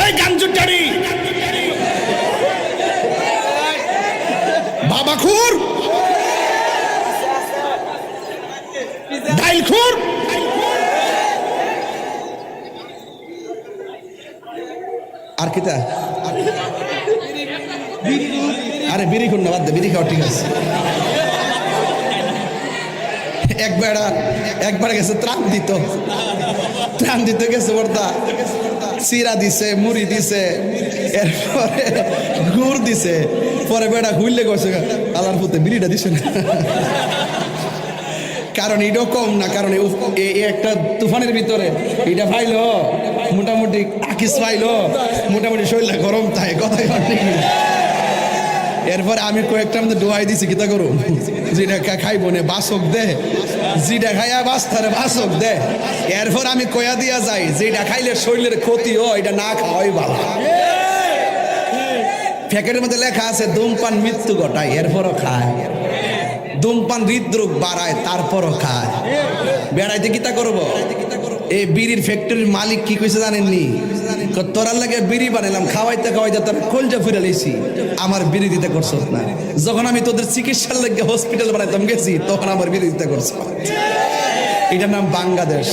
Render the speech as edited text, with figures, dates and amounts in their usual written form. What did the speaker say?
এই গাঞ্জুটারি বাবাখুর ডাইলখুর আর কিতা আরে বিড়ি খুন না, বাদ দে, বিড়ি খাওয়া ঠিক আছে। একবার গেছে ত্রাণ দিতে গেছে বর্দা, চিরা দিছে, মুড়ি দিছে, এরপরে গুড় দিছে, পরে বেড়া ঘুরলে গেছে আলার পুতে বিড়িটা দিছে না। কারণ এটাও কম না, কারণ একটা তুফানের ভিতরে এটা ফাইল মোটামুটি আকিস ফাইল মোটামুটি শরীরটা গরম থাকে, কথাই ঠিক। এরপরে আমি কয়েকটা মধ্যে ডোয়াই দিছি, কিতা করু যেটা খাইব না বাসক দে, যেটা খাইয়া বাস্তারে বাসক দে। এরপর আমি কয়া দিয়া যাই যেটা খাইলে শরীরের ক্ষতি হয় এটা না খাওয়াই ভালো। প্যাকেটের মধ্যে লেখা আছে ধূমপান মৃত্যু ঘটায়, এরপরও খায়। ধূমপান হৃদরোগ বাড়ায়, তারপরও খায়। বেড়াইতে কিতা করবো? এই বিড়ির ফ্যাক্টরির মালিক কি কইছে জানেননি? তোরার লাগে বিড়ি বানাইলাম, খাওয়াইতে খাওয়াইতে তার কলজা ফিরে লেছি, আমার বিড়ি দিতে করছো না। যখন আমি তোদের চিকিৎসার লাগে হসপিটাল বানাইতাম গেছি, তখন আমার বিড়ি দিতে করছো। এটার নাম বাংলাদেশ।